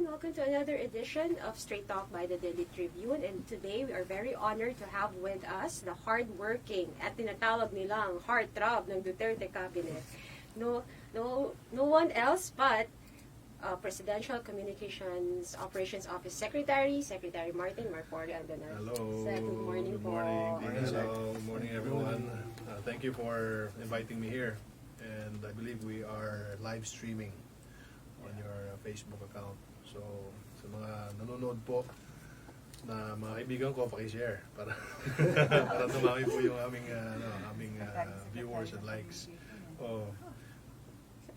welcome to another edition of Straight Talk by the Daily Tribune. And today we are very honored to have with us the hardworking at tinatawag nilang heartthrob ng Duterte Cabinet. No one else but Presidential Communications Operations Office Secretary Martin Andanar. Hello. Good morning. Good morning. Hello. Good morning, everyone. Thank you for inviting me here. And I believe we are live streaming on your Facebook account. So, sa mga nanonood po na mga kaibigan ko, paki-share para para tumami po yung aming viewers and likes. Oh.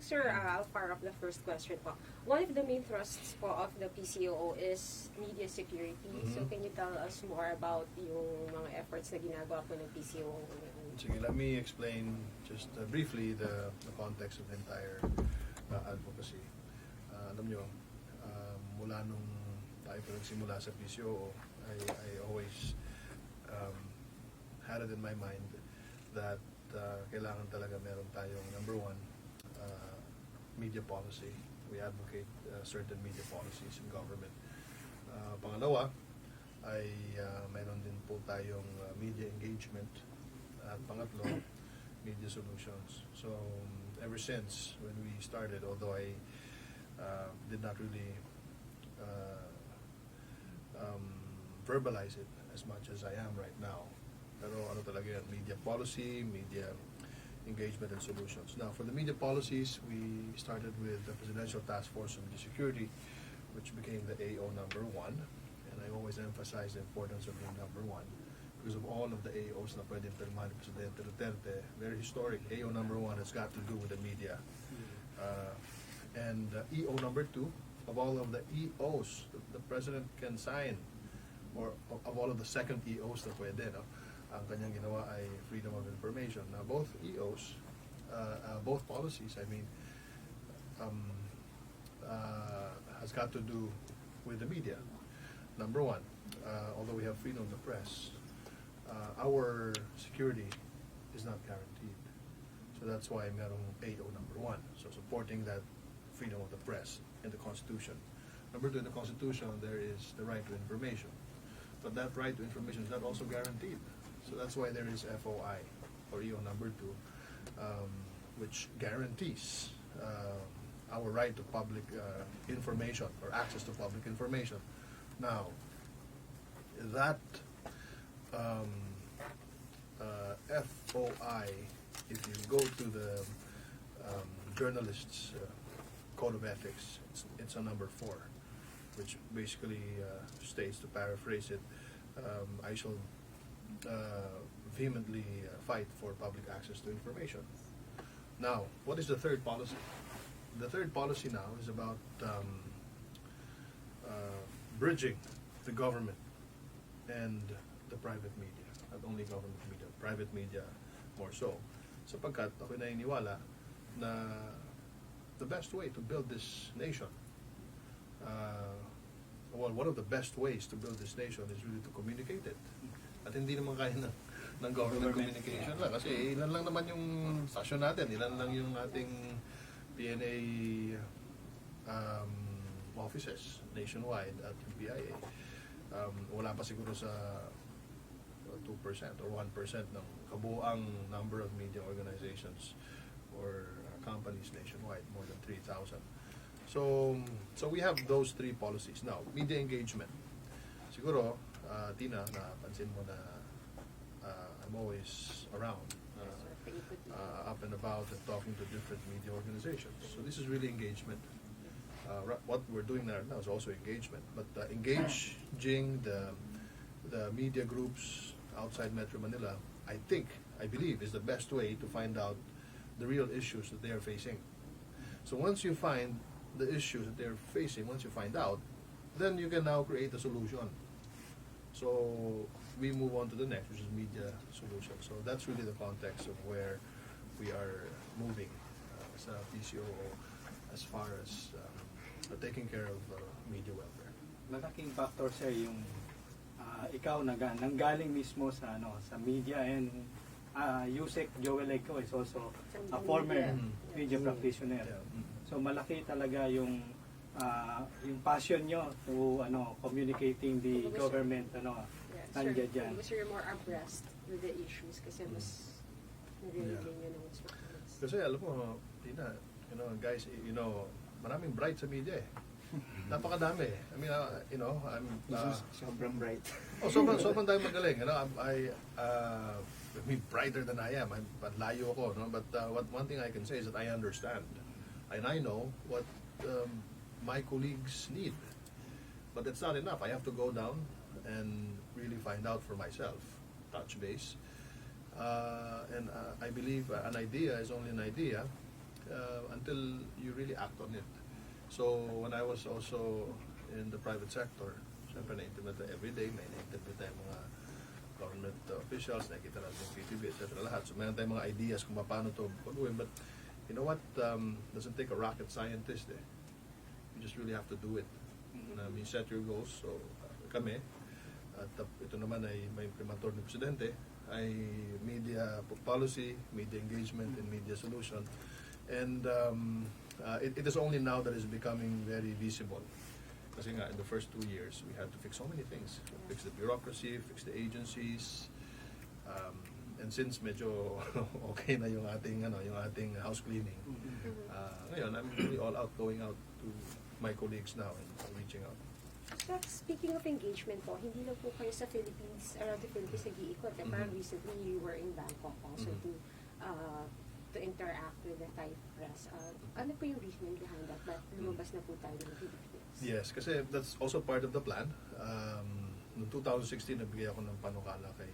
Sir, I'll fire up the first question po. One of the main thrusts po of the PCOO is media security. So can you tell us more about yung mga efforts na ginagawa po ng PCOO? Sige, let me explain just briefly the context of the entire advocacy. Alam nyo, mula nung tayo po nagsimula sa PCOO, I always had it in my mind that kailangan talaga meron tayong number one, media policy. We advocate certain media policies in government. Pangalawa, ay mayroon din po tayong media engagement. At pangatlo, media solutions. So, ever since when we started, although I did not really verbalize it as much as I am right now, pero ano talaga yan, media policy, media engagement and solutions. Now, for the media policies, we started with the Presidential Task Force on Media Security, which became the AO number 1. And I always emphasize the importance of being number 1 because of all of the AOs na pwedeng pirmahan ni Presidente Duterte. Very historic. AO number 1 has got to do with the media. And EO number 2, of all of the EOs that the President can sign, or of all of the second EOs na pwede, no? Ang kanyang ginawa ay freedom of information. Now, both EOs, both policies, has got to do with the media. Number 1, although we have freedom of the press, our security is not guaranteed. So that's why merong AO number 1. So supporting that freedom of the press in the Constitution. Number 2, in the Constitution, there is the right to information. But that right to information is not also guaranteed. So that's why there is FOI, or EO number 2, which guarantees our right to public information, or access to public information. Now, that FOI, if you go to the journalists' code of ethics, it's a number 4, which basically states, to paraphrase it, I shall vehemently fight for public access to information. Now, what is the third policy? The third policy now is about bridging the government and the private media. Not only government media, private media more so. Sapagkat ako'y naniniwala na the best way to build this nation, one of the best ways to build this nation is really to communicate it. At hindi naman kaya ng government communication lang. Kasi ilan lang naman yung stasyon natin, ilan lang yung ating PNA offices nationwide at PIA. Wala pa siguro sa 2% or 1% ng kabuuang number of media organizations or companies nationwide, more than 3,000. So we have those 3 policies. Now, media engagement. Siguro, Tina, napansin mo na I'm always around, up and about and talking to different media organizations. So this is really engagement. What we're doing now is also engagement. But engaging the media groups outside Metro Manila, I believe, is the best way to find out the real issues that they are facing. So once you find the issues that they're facing, once you find out, then you can now create a solution. So we move on to the next, which is media solution. So that's really the context of where we are moving sa PCOO as far as taking care of media welfare. Malaking factor, sir, yung ikaw nanggaling mismo sa sa media, and Yusek Joel Eco is also a former media practitioner. Yeah. So malaki talaga yung yung passion nyo to communicating the Kumbaga, sir. government Yeah, nandiyan dyan. So you're more abreast with the issues kasi mas nare-relay nyo ng mas mabilis. Kasi alam mo, Tina, guys, maraming bright sa media eh. Napakadami. I mean, I'm... sobrang bright. sobrang tayo magaling. I mean, brighter than I am. But layo ako. No? But one thing I can say is that I understand. And I know what my colleagues need. But it's not enough. I have to go down and really find out for myself. Touch base. And I believe an idea is only an idea until you really act on it. So when I was also in the private sector, syempre na-intimate every day, may na-intimate tayong mga government officials, nakikita natin yung PTV, etc. lahat. So meron tayong mga ideas kung paano ito pag-uwin. But you know what? Doesn't take a rocket scientist eh. You just really have to do it. You set your goals. So kami, at ito naman ay may primator ni Presidente, ay media policy, media engagement, and media solution. And it is only now that it's becoming very visible. Kasi nga, in the first 2 years, we had to fix so many things. Fix the bureaucracy, fix the agencies. And since medyo okay na yung ating house cleaning, ngayon, I'm really all out, going out to my colleagues now and reaching out. So, speaking of engagement po, hindi lang po kayo sa Philippines, around the Philippines nag-iikot. Parang recently you were in Bangkok also to interact with the Thai press. Ano po yung reasoning behind that? Ba't lumabas na po tayo ng Philippines? Yes, kasi that's also part of the plan. Noong 2016, nagbigay ako ng panukala kay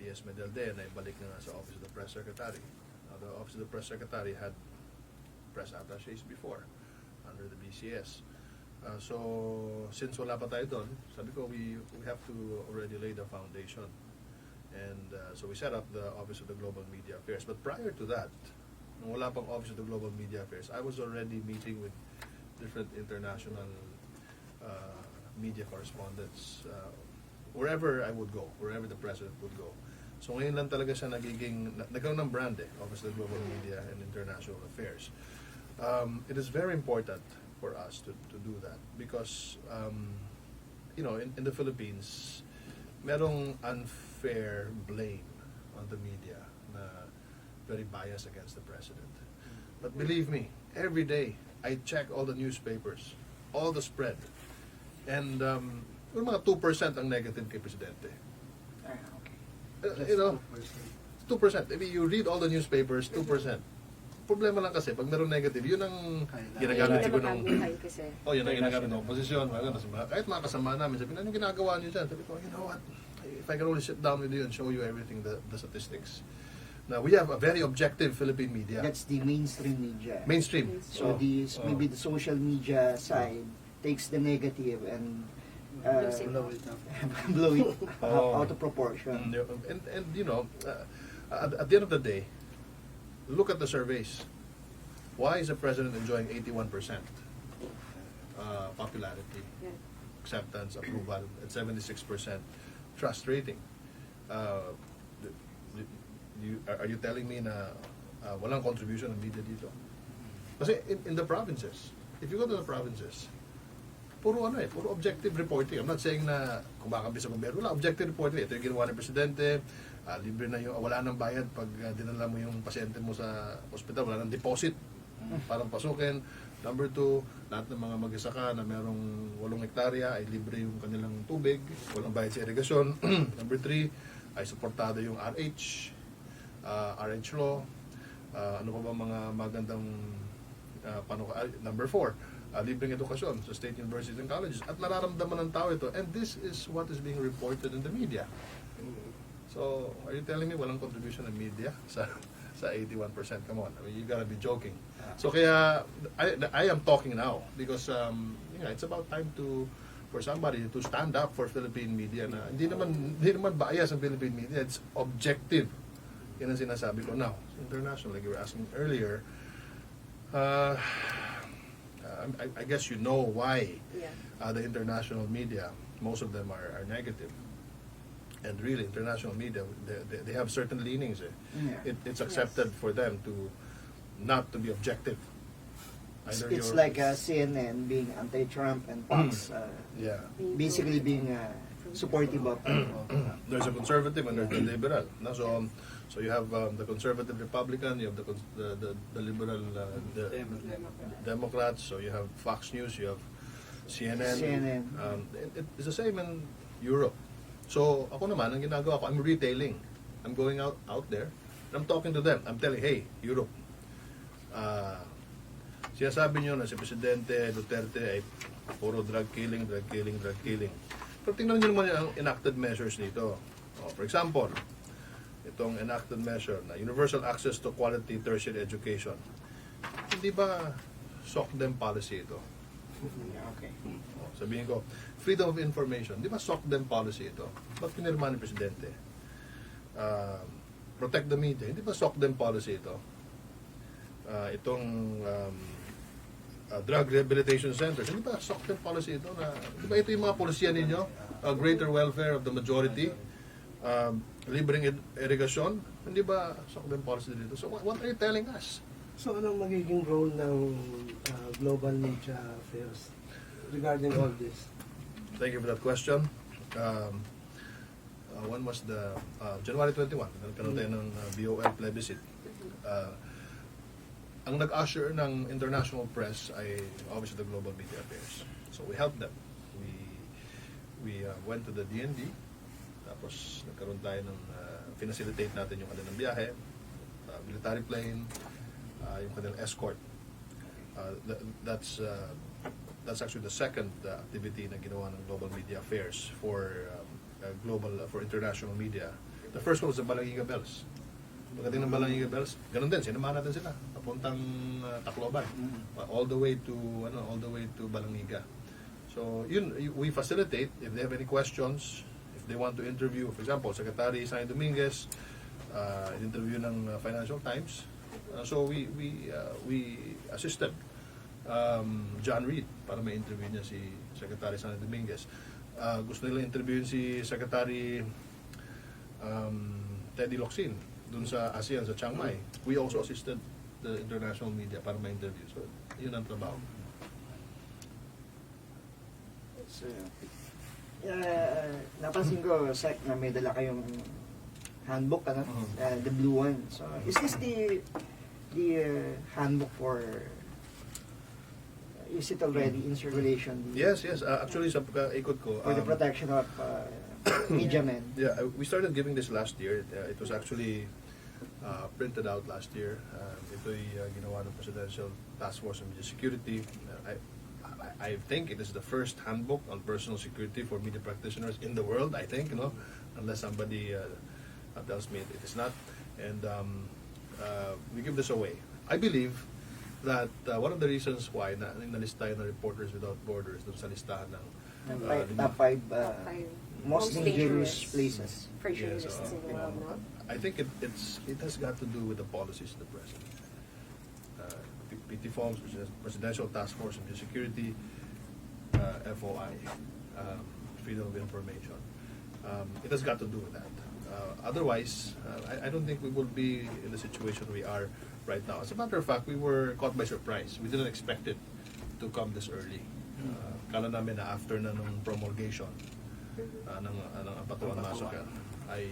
E.S. Medialde na ibalik na sa Office of the Press Secretary. The Office of the Press Secretary had press attachés before under the BCS. So, since wala pa tayo doon, sabi ko, we have to already lay the foundation. And so we set up the Office of the Global Media Affairs. But prior to that, nung wala pang Office of the Global Media Affairs, I was already meeting with different international media correspondents wherever I would go, wherever the president would go. So ngayon lang talaga siya nagkaroon ng brand Office of the Global Media and International Affairs. It is very important for us to do that because, in the Philippines, merong unfair blame on the media na very biased against the president. But believe me, every day, I check all the newspapers, all the spread, and yung mga 2% ang negative kay presidente. Okay. 2%. Maybe you read all the newspapers, 2%. Problema lang kasi, pag meron negative, yun ang ginagamit siguro ng... yun ang ginagamit ng oposisyon. Kahit mga kasama namin, sabi na, anong ginagawa niyo dyan? Sabi ko, you know what? If I can only sit down with you and show you everything, the statistics. Now, we have a very objective Philippine media. That's the mainstream media. Mainstream. So maybe the social media side takes the negative and blow it out of proportion. And at the end of the day, look at the surveys. Why is the president enjoying 81% popularity, acceptance, approval, and 76% trust rating? Are you telling me na walang contribution ng media dito? Kasi in the provinces, if you go to the provinces, puro objective reporting. I'm not saying na kumakampi sa gobyerno. Wala, objective reporting. Ito yung ginawa ng presidente, libre na yung, wala nang bayad pag dinala mo yung pasyente mo sa ospital, wala nang deposit parang pasukin. Number 2, lahat ng mga mag-isaka na merong 8 hektarya ay libre yung kanilang tubig, walang bayad sa irigasyon. Number 3, ay suportado yung RH law. Ano pa ba mga magandang number 4, libreng edukasyon sa state universities and colleges. At nararamdaman ng tao ito. And this is what is being reported in the media. So, are you telling me walang contribution ng media sa 81%? Come on, I mean, you gotta be joking. So kaya, I am talking now because it's about time for somebody to stand up for Philippine media na hindi naman bias ang Philippine media. It's objective. Yan ang sinasabi ko now. International, like you were asking earlier, I guess you know why the international media, most of them are negative. And really, international media, they have certain leanings. It's accepted for them not to be objective. It's like CNN being anti-Trump and Fox Yeah. basically being supportive of There's a conservative and there's a liberal. No? So you have the conservative Republican, you have the liberal the Democrats, so you have Fox News, you have CNN. It's the same in Europe. So ako naman, ang ginagawa ko, I'm retailing. I'm going out there. I'm talking to them. I'm telling, hey, Europe, sinasabi nyo na si Presidente Duterte ay puro drug killing. Pero tingnan nyo naman ang enacted measures nito. For example, itong enacted measure na universal access to quality tertiary education. Hindi ba SOCDEM policy ito? Okay. Sabihin ko, freedom of information. Di ba SOCDEM policy ito? Ba't pinirma ni Presidente? Protect the media. Hindi ba SOCDEM policy ito? Itong drug rehabilitation centers. Hindi ba SOCDEM policy ito? Di ba ito yung mga polisiya ninyo? Greater welfare of the majority. Libreng irrigation. Hindi ba SOCDEM policy dito? So what are you telling us? So anong magiging role ng global media affairs regarding all this? Thank you for that question. When was the January 21? Nagkaroon tayo ng BOL plebiscite. Ang nag-usher ng international press ay obviously the global media affairs. So we helped them. We went to the DND. Tapos nagkaroon tayo ng facilitate natin yung kanilang biyahe, military plane, yung kanilang escort. That's actually the second activity na ginawa ng Global Media Affairs for international media. The first one was the Balangiga Bells. Pagdating ng Balangiga Bells, ganun din, sinamahan natin sila papuntang Tacloban, all the way to Balangiga. So yun, we facilitate if they have any questions, if they want to interview, for example, Secretary Sandy Dominguez, interview ng Financial Times. So we assisted John Reed para ma-interview niya si Secretary Sandy Dominguez. Gusto nila interviewin si Secretary Teddy Locsin dun sa ASEAN, sa Chiang Mai. We also assisted the international media para ma-interview. So yun ang trabaho. So, napansin ko, Sec, na may dala kayong handbook, ano? The blue one. So, is this the handbook for, is it already in circulation? Yes. Actually, sa pagka-ikot ko, For the protection of media men. Yeah, we started giving this last year. It was actually printed out last year. Ito'y ginawa ng Presidential Task Force on Media Security. I think it is the first handbook on personal security for media practitioners in the world, I think, unless somebody tells me it is not. And we give this away. I believe that one of the reasons why nalista ng Reporters Without Borders dun sa listahan ng Top 5 most dangerous places. For journalists in the world, no? I think it has got to do with the policies of the President. PTFOMS, which is Presidential Task Force on Security, FOI, Freedom of Information. It has got to do with that. Otherwise, I don't think we will be in the situation we are right now. As a matter of fact, we were caught by surprise. We didn't expect it to come this early. Kala namin na after na nung promulgation ng Apatuan Massacre ay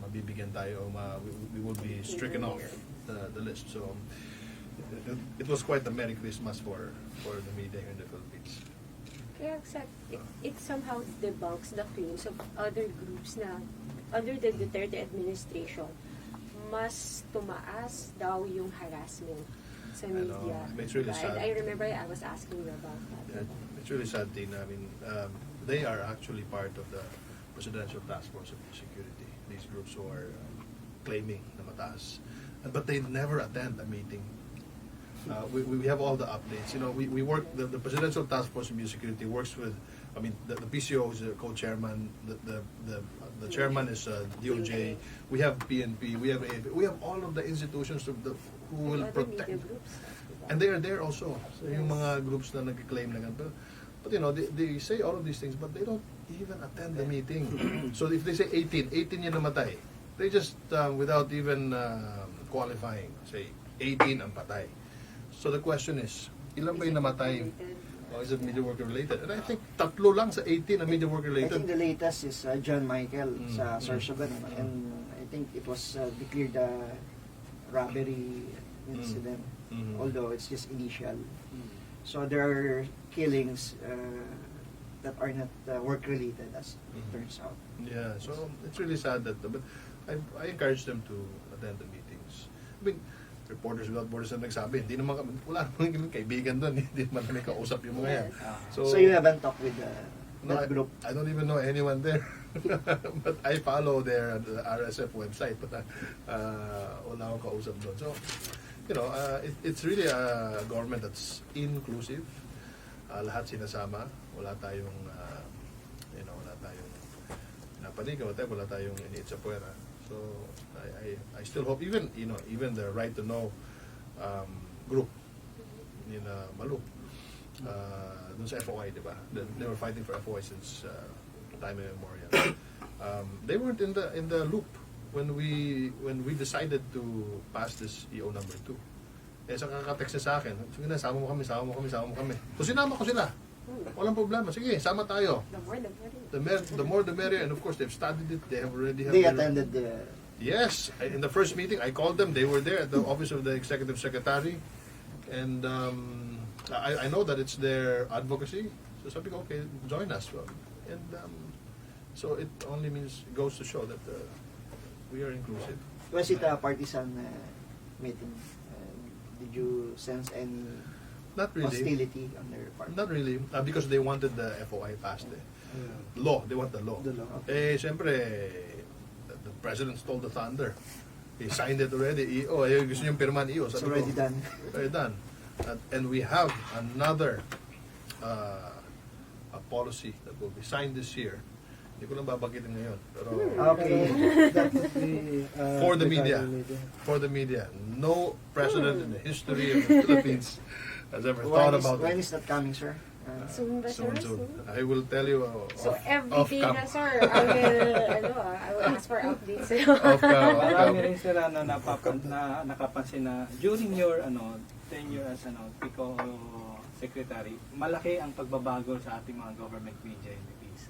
mabibigyan tayo, we will be stricken off the list. So it was quite a Merry Christmas for the media here in the Philippines. Kaya it somehow debunks the claims of other groups na under the Duterte administration, mas tumaas daw yung harassment sa media. It's really sad. I remember I was asking you about that. Yeah, it's really sad, Tina. I mean, they are actually part of the Presidential Task Force of Security. These groups who are claiming na mataas. But they never attend a meeting. We have all the updates. We work, the Presidential Task Force on Security works with, the PCOO is the co-chairman, the chairman is DOJ, we have PNP, we have AFP, we have all of the institutions who will protect. And they are there also. So yung mga groups na nag-claim na ganito. But they say all of these things, but they don't even attend the meeting. So if they say 18 yung namatay, they just, without even qualifying, say 18 ang patay. So the question is, ilan ba yung namatay? Related. Or is it media worker related? And I think 3 lang sa 18 na media worker I related. think the latest is John Michael sa Mm. Sorsogon, and I think it was declared a robbery incident, although it's just initial. So there are killings that are not work related, as it turns out. Yeah, so it's really sad that, but I encourage them to attend the meetings. I mean, Reporters Without Borders na nagsabi, hindi naman kami, wala naman kaibigan doon, hindi naman kami kausap yung mga yan. So you haven't talked with No, that group? I don't even know anyone there. But I follow their RSF website, but wala akong kausap doon. So, you know, it's really a government that's inclusive. Lahat sinasama. Wala tayong, you know, wala tayong napanigaw, wala tayong iniit sa puwera. So, I still hope, even, you know, even the Right to Know group in Malu, dun sa FOI, di ba? They were fighting for FOI since time immemorial. They weren't in the loop when we decided to pass this EO number 2. Eh, sa kakatext niya sa akin, sige na, sama mo kami. So, sinama ko sila. Walang problema. Sige, sama tayo. The more the merrier. And of course, they've studied it. They have already They attended the... Yes. In the first meeting, I called them. They were there at the office of the executive secretary. And I know that it's their advocacy. So sabi ko, okay, join us. And so it only goes to show that we are inclusive. Was it a partisan meeting? Did you sense any Not really. hostility on their part? Not really. Because they wanted the FOI passed. Law. They want the law. The law. Eh, siyempre, the president stole the thunder. He signed it already. EO. Eh, gusto niyong pirman EO. It's Sabi already ko, done. Already done. And we have another a policy that will be signed this year. Hindi ko lang babanggitin ngayon. Pero Okay. That would be For the media. media. for the media, no president in the history of the Philippines has ever thought about When it. is that coming, sir? Soon ba, sir? Soon. I will tell you So every off day cam. na, sir, I will ask for updates. Off cam. Marami rin sila na nakapansin na during your tenure as PCOO secretary, malaki ang pagbabago sa ating mga government media in the Philippines.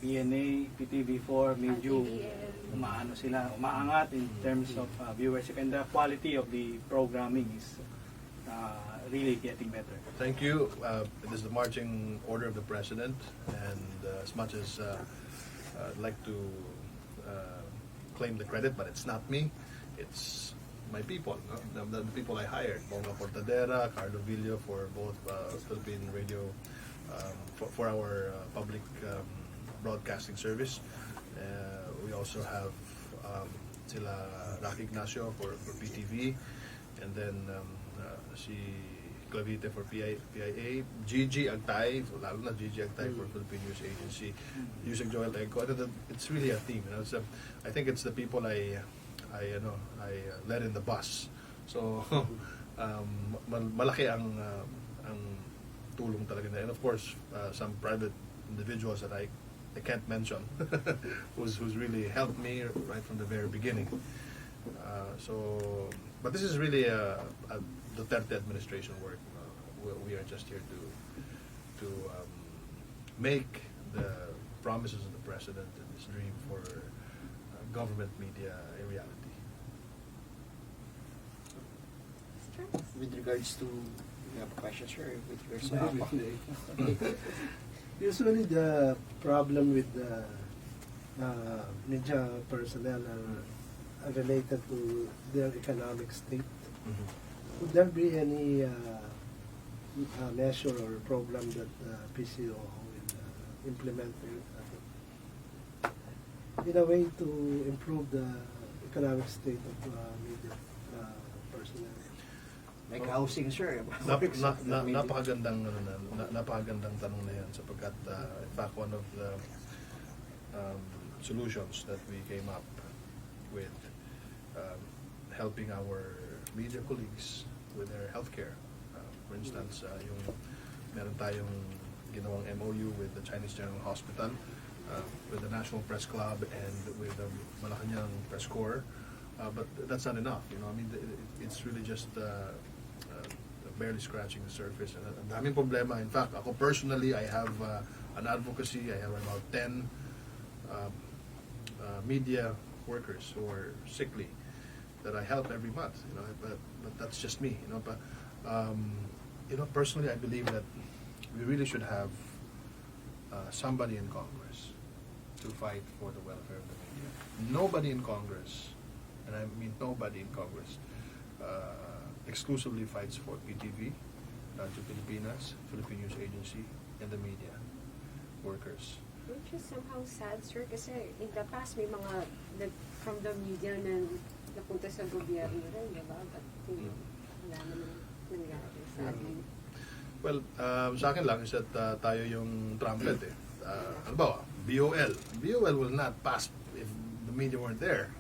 PNA, PTV4, medyo umaangat in terms of viewership, and the quality of the programming is really getting better. Thank you. It is the marching order of the president, and as much as I'd like to claim the credit, but it's not me. It's my people, no? The people I hired. Bonga Portadera, Carlo Villo for both Philippine radio, for our public broadcasting service. We also have sila Rocky Ignacio for PTV, and then si Clavite for PIA, Gigi Agtay, lalo na Gigi Agtay for Philippine News Agency, Yusek Joel Egco. It's really a team. You know, I think it's the people I led in the bus. So malaki ang tulong talaga na. And of course, some private individuals that I can't mention who's really helped me right from the very beginning. But this is really a Duterte administration work. We are just here to make the promises of the president and his dream for government media a reality. With regards to, you have a question, sir, with regards to Usually the problem with the media personnel are related to their economic state. Would there be any measure or program that PCO will implement in a way to improve the economic state of media personnel? like housing, sir? Napakagandang tanong na yan sapagkat in fact one of the solutions that we came up with helping our media colleagues with their healthcare. For instance, meron tayong ginawang MOU with the Chinese General Hospital, with the National Press Club, and with the Malacanang Press Corps. But that's not enough. You know, I mean, it's really just barely scratching the surface. And ang daming problema. In fact, ako personally, I have an advocacy. I have about 10 media workers who are sickly that I help every month. But that's just me. But personally, I believe that we really should have somebody in Congress to fight for the welfare of the media. Nobody in Congress, and I mean nobody in Congress, exclusively fights for PTV, Radyo Pilipinas, Philippine News Agency, and the media workers. Which is somehow sad, sir, kasi in the past may mga from the media na napunta sa gobyerno rin, diba? But wala naman nangyari, sadly. Well, sa akin lang is that tayo yung trumpet eh. Ano ba? BOL will not pass if the media weren't there.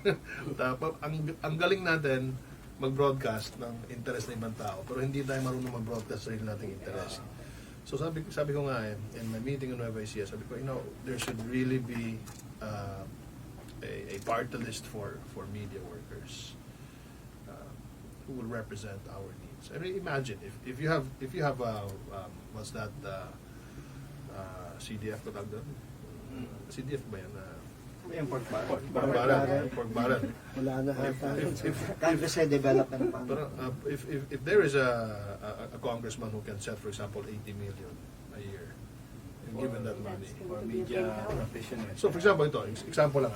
ang galing natin mag-broadcast ng interest ng ibang tao, pero hindi tayo marunong mag-broadcast sa nating interest. So sabi ko nga in my meeting in Nueva Ecija, sabi ko, there should really be a party list for media workers who will represent our needs. I mean, imagine if you have what's that CDF ko tawag doon? CDF ba yan? Yung pork barrel. Pork barrel. Wala na ata. Countryside development fund. Pero if there is a congressman who can set, for example, 80 million a year, and given that money, For media professionals. so for example, example lang,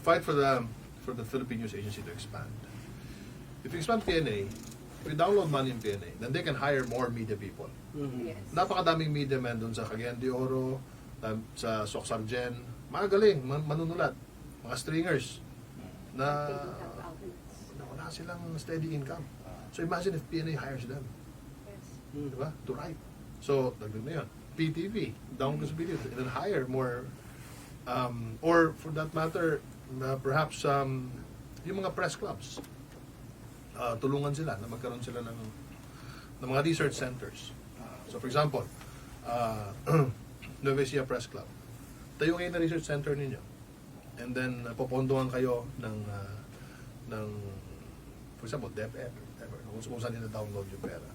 fight for the Philippine News Agency to expand. If you expand PNA, if you download money in PNA, then they can hire more media people. Yes. Napakadaming media men doon sa Cagayan de Oro, sa Socsargen, magaling, manunulat, mga stringers na wala silang steady income. So imagine if PNA hires them, Yes. diba? To write. So, dagdag na yun. PTV, down sa video, and then hire more, or for that matter, perhaps yung mga press clubs, tulungan sila na magkaroon sila ng mga research centers. So for example, Nueva Ecija Press Club, tayo kayo na research center ninyo, and then popondohan kayo ng for example, DepEd, kung saan nila download yung pera.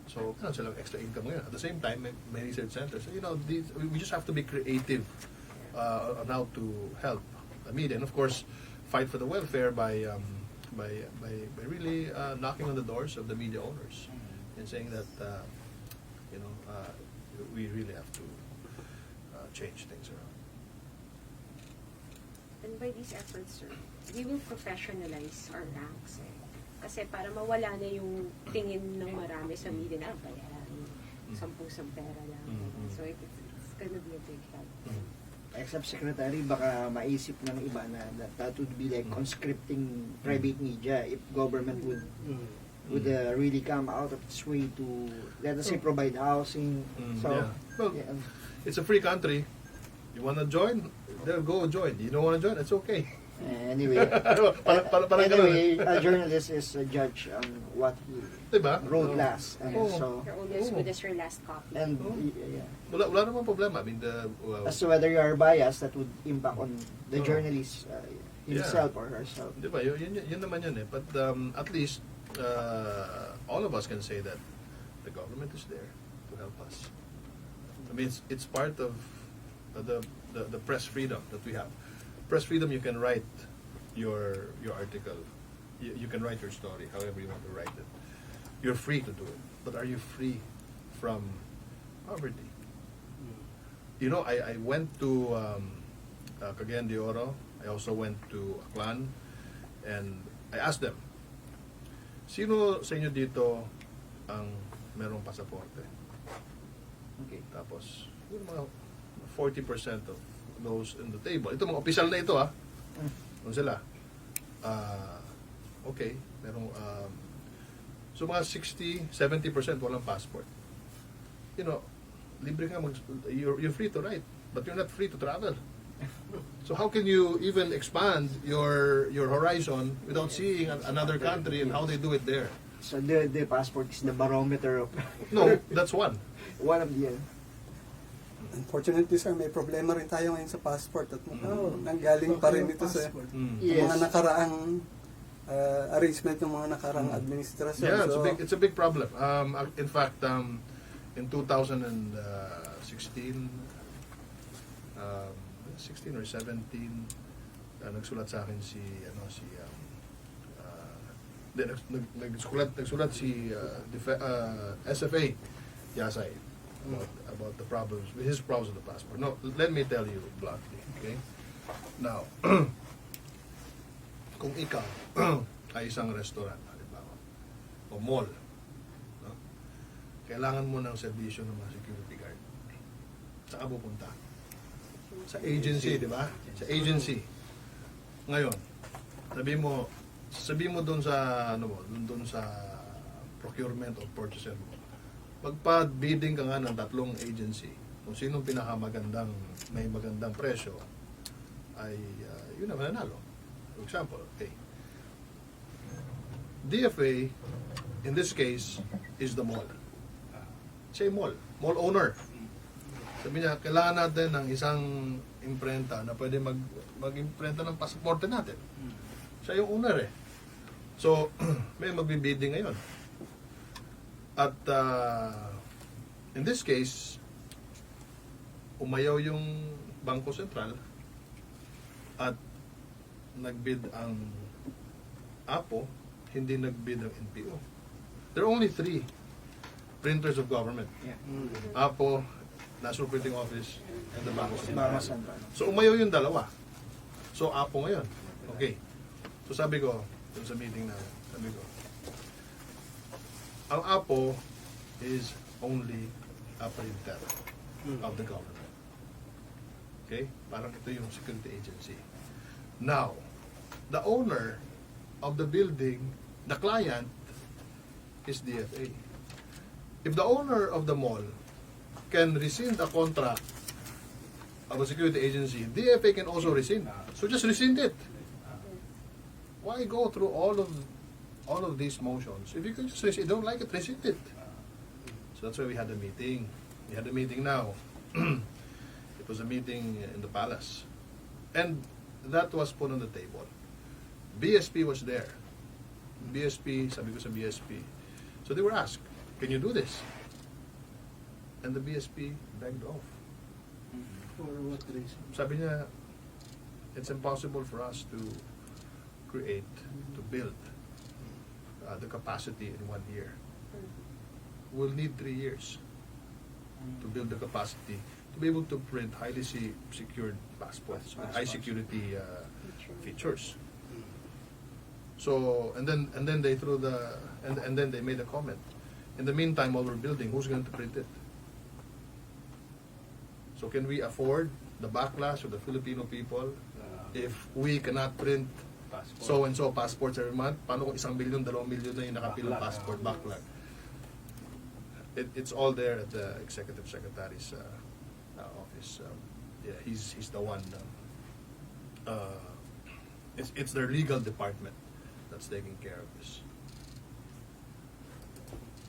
So, meron silang extra income ngayon. At the same time, may research centers. So, we just have to be creative on how to help the media. And of course, fight for the welfare by really knocking on the doors of the media owners and saying that, we really have to change things around. And by these efforts, sir, we will professionalize our ranks. Kasi para mawala na yung tingin ng marami sa media na bayaran, sampung pera lang. So it's gonna be a big help. Except Secretary, baka maisip ng iba na that would be like conscripting private media if government would really come out of its way to, let us say, provide housing. So, Yeah. Well, yeah. it's a free country. You want to join? Then go join. You don't want to join? It's okay. Anyway, a journalist is a judge on what he Diba? wrote last. And Oo. so, You're only as good as your last copy. and yeah. Wala namang problema. I mean, As to whether you are biased, that would impact on the Oo. journalist himself or herself. diba? Yun naman yun eh. But at least, all of us can say that the government is there to help us. I mean, it's part of the press freedom that we have. Press freedom, you can write your article. You can write your story however you want to write it. You're free to do it. But are you free from poverty? I went to Cagayan de Oro. I also went to Aklan. And I asked them, sino sa inyo dito ang merong pasaporte? Okay. Tapos, yung mga 40% of those in the table. Ito, mga official na ito, ha? Ano sila? Okay. Merong, so, mga 60-70% walang passport. Libre ka, you're free to write, but you're not free to travel. So, how can you even expand your horizon without seeing another country and how they do it there? So the passport is the barometer of No, that's one. one of the Unfortunately, sir, may problema rin tayo ngayon sa passport at nanggaling pa rin ito sa Yes. mga nakaraang arrangement ng mga nakarang administrasyon. Yeah, So, it's a big problem. In fact, in 2016, 16 or 17, nagsulat sa akin nagsulat si SFA Yasay about the problems, his problems with the passport. No, let me tell you bluntly, okay? Now, kung ikaw ay isang restaurant, halimbawa, o mall, no? Kailangan mo ng serbisyo ng mga security guard. Saan ka pupunta? Sa agency, di ba? Sa agency. Ngayon, sabi mo doon sa doon sa procurement or purchaser mo. Magpa-bidding ka nga ng 3 agency. Kung sinong pinakamagandang may magandang presyo ay yun ang mananalo. For example, okay. DFA in this case is the mall. Siya yung mall owner. Sabi niya, kailangan natin ng isang imprenta na pwede mag-imprenta ng pasaporte natin. Siya yung owner eh. So, may magbibidding ngayon. At in this case, umayaw yung Bangko Sentral at nagbid ang APO, hindi nagbid ang NPO. There are only 3 printers of government. Yeah. APO, National Printing Office, and the Bangko Bangko Sentral. Sentral. So umayaw yung dalawa. So APO ngayon. Okay. So sabi ko, dun sa meeting na, sabi ko, ang APO is only a printer of the government. Okay? Parang ito yung security agency. Now, the owner of the building, the client, is DFA. If the owner of the mall can rescind a contract of a security agency, DFA can also rescind. So just rescind it. Why go through all of these motions? If you can just rescind, don't like it, rescind it. So that's why we had a meeting. We had a meeting now. It was a meeting in the palace. And that was put on the table. BSP was there. BSP, sabi ko sa BSP. So they were asked, can you do this? And the BSP begged off. For what reason? Sabi niya, it's impossible for us to create, to build the capacity in 1 year. We'll need 3 years to build the capacity to be able to print highly secured passports with high security features. So and then they threw and then they made a comment. In the meantime, while we're building, who's going to print it? So can we afford the backlash of the Filipino people if we cannot print so and so passports every month? Paano kung 1 million, 2 million na yung nakapil ng passport backlog? It's all there at the executive secretary's office. Yeah, he's the one. It's their legal department that's taking care of this.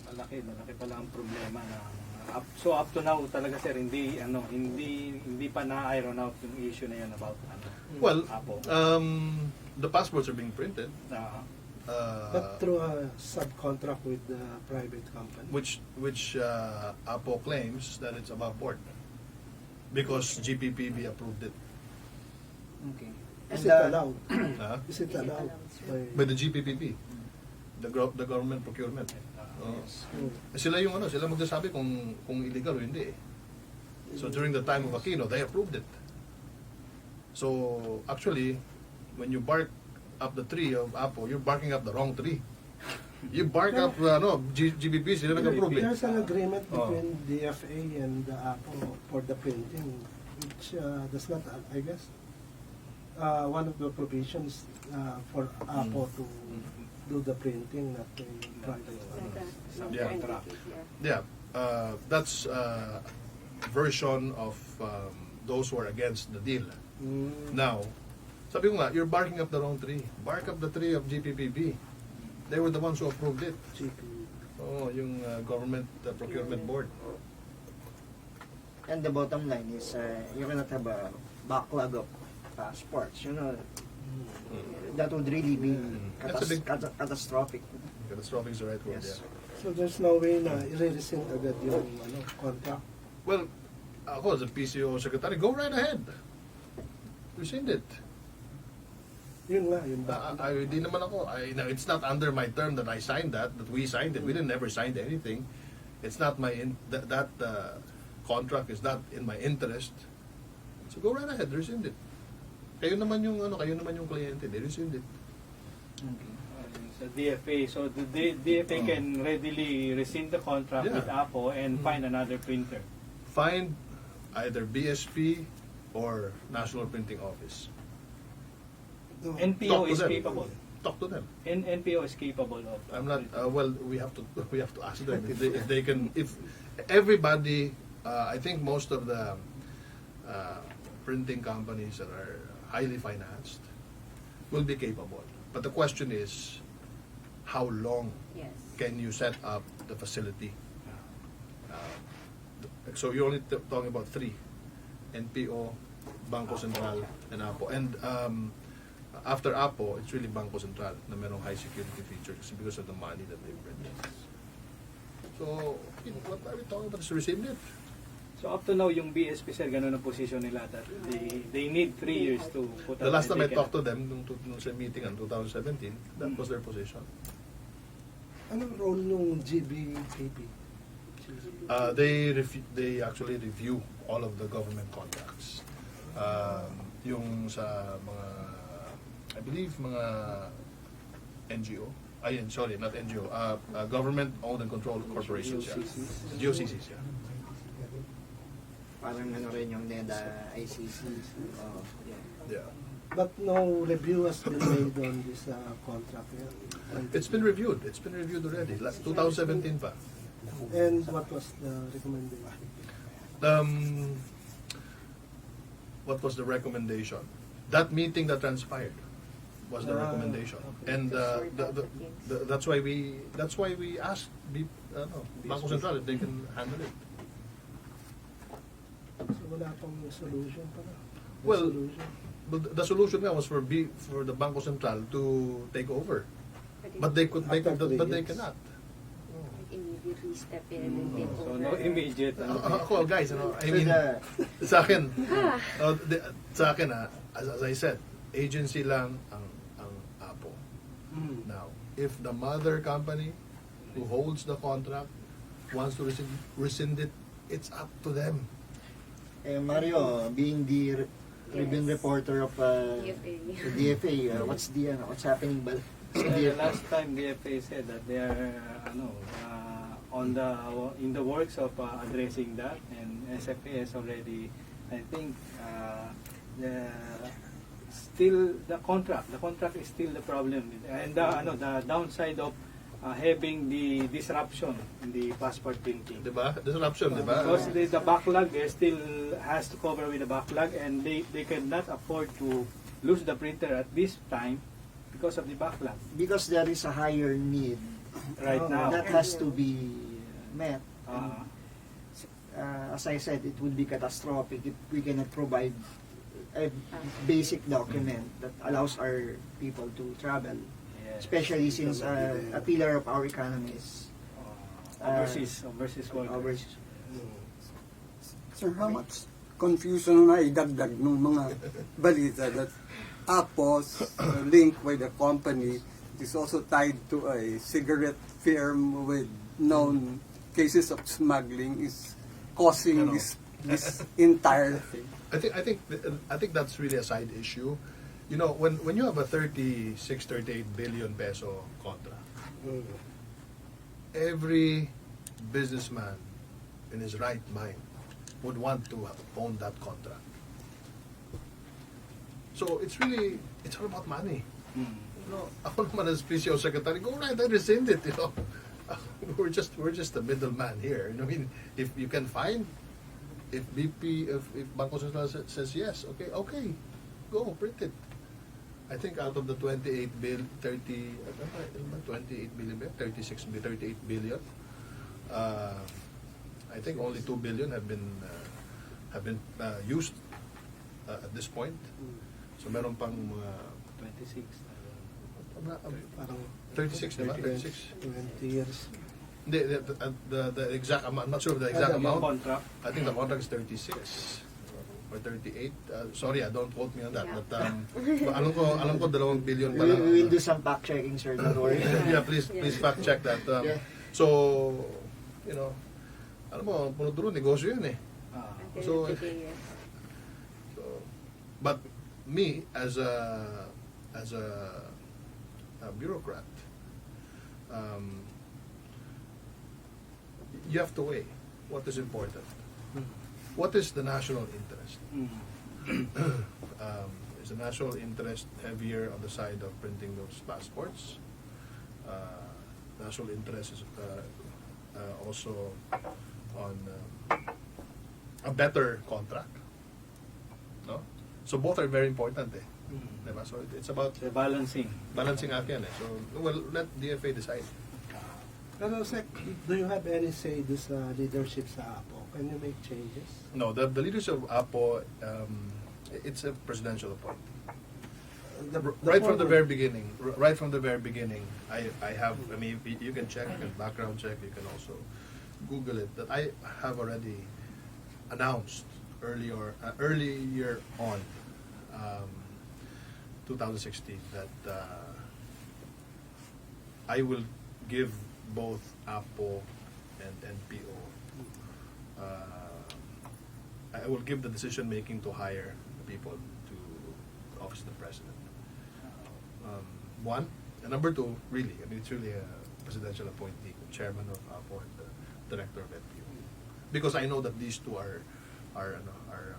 Malaki pala ang problema na so up to now talaga sir hindi pa na-iron out yung issue na yan about Well, Apo. the passports are being printed, But through a subcontract with the private company. which Apo claims that it's above board because GPPB approved it. Okay. Is And, it allowed? Is it Is it allowed? allowed? By the GPPB, the government procurement. Yes. Sila sila magsasabi kung illegal o hindi. So during the time of Aquino, they approved it. So actually, when you bark up the tree of Apo, you're barking up the wrong tree. You bark up, GBP, sila nag-approve it. There's an agreement between DFA and the APO for the printing, which does not, I guess, one of the provisions for APO to do the printing, not the private. Yeah. Yeah. Yeah, that's version of those who are against the deal. Now, sabi ko nga, you're barking up the wrong tree. Bark up the tree of GPPB. They were the ones who approved it. Oh, yung government procurement board. And the bottom line is, you cannot have a backlog of passports. You know, That would really be That's a big- catastrophic. Catastrophic is the right word, Yes. yeah. So there's no way na i-rescind agad yung contract. Well, ako as a PCOO secretary, go right ahead. Rescind it. Yun nga, yun ba? Di naman ako. It's not under my term that I signed that we signed it. We didn't never signed anything. It's not my that contract is not in my interest. So go right ahead, rescind it. Kayo naman yung kliyente, rescind it. Okay. Sa DFA, so the DFA can readily rescind the contract Yeah. with APO and find another printer. Find either BSP or National Printing Office. No. NPO Talk to is them. capable. Talk to them. NPO is capable of. I'm not. Well, we have to ask them if they can. If everybody, I think most of the printing companies that are highly financed will be capable. But the question is, how long Yes. can you set up the facility? So you're only talking about three: NPO, Bangko Sentral, and APO. And after APO, it's really Bangko Sentral na merong high security features because of the money that they print. So, what are we talking about? Just rescind it. So up to now, yung BSP sir, ganun ang position nila that they need 3 years to put The up last and time I they talked to them, nung sa meeting in 2017, that was their position. Anong role nung GBKP? They actually review all of the government contracts. Yung sa mga, I believe, mga NGO. Sorry, not NGO. Government-owned and controlled corporations. GOCCs, yeah. Parang ano rin yung NEDA, ICC. Yeah. But no review has been made on this contract yet. It's been reviewed. It's been reviewed already. 2017 pa. And what was the recommendation? What was the recommendation? That meeting that transpired was the recommendation, okay. and that's why we asked Bangko Sentral if they can handle it. So wala pang solution pala. Well, Solution. But the solution nga was for the Bangko Sentral to take over, but they cannot. Immediately step in and take So over. no immediate. Ako guys, I So mean, the- sa akin, Ah. sa akin as I said, agency lang ang APO. Now, if the mother company who holds the contract wants to rescind it, it's up to them. Mario, being the Tribune reporter of DFA. the DFA, what's happening ba? So the last time DFA said that they are in the works of addressing that, and SFA has already, I think, the contract is still the problem, and the downside of having the disruption in the passport printing. Diba? Disruption, diba? Because the backlog, there still has to cover with the backlog, and they cannot afford to lose the printer at this time because of the backlog Because there is a higher need right now. that has to be met. Uh, As I said, it would be catastrophic if we cannot provide a basic document that allows our people to travel, yes. especially since a pillar of our economy is overseas workers. overseas. Sir, how much confusion na idagdag ng mga balita that Apple's link with the company is also tied to a cigarette firm with known cases of smuggling is causing this entire thing. I think that's really a side issue. You know, when you have a 38 billion peso contract, every businessman in his right mind would want to own that contract. So it's all about money. You know, ako naman as PCOO secretary, go right and rescind it. You know, we're just a middleman here. You know, I mean, if you can find, if Bangko Sentral says yes, okay, go print it. I think out of the 28 billion, 38 billion. I think only 2 billion have been used at this point. So meron pang mga 26. Parang 36, diba? 36. 20 years. Hindi, the exact amount, I'm not sure of the exact Yung amount. contract. I think the contract is 36 or 38. Sorry, don't quote me on that. Yeah. But alam ko 2 billion We pala. will do some fact checking, sir. Don't worry. Yeah, please fact check that. Yeah. So, you know, alam mo, punod-dulo, negosyo yun eh. Ah. So, but me as a bureaucrat, you have to weigh what is important. What is the national interest? Is the national interest heavier on the side of printing those passports? National interest is also on a better contract. No? So both are very important eh. Diba? So it's about The balancing. balancing act yan eh. So, well, let DFA decide. Pero, Sec, do you have any say do sa leadership sa APO? Can you make changes? No, the leadership of APO, it's a presidential appointment. Right from the very beginning, I have, I mean, you can check, you can background check, you can also Google it, that I have already announced earlier on, 2016, that I will give both APO and NPO, I will give the decision making to hire people to the office of the president. One, and number two, really, I mean, it's really a presidential appointee, chairman of APO and the director of NPO, because I know that these two are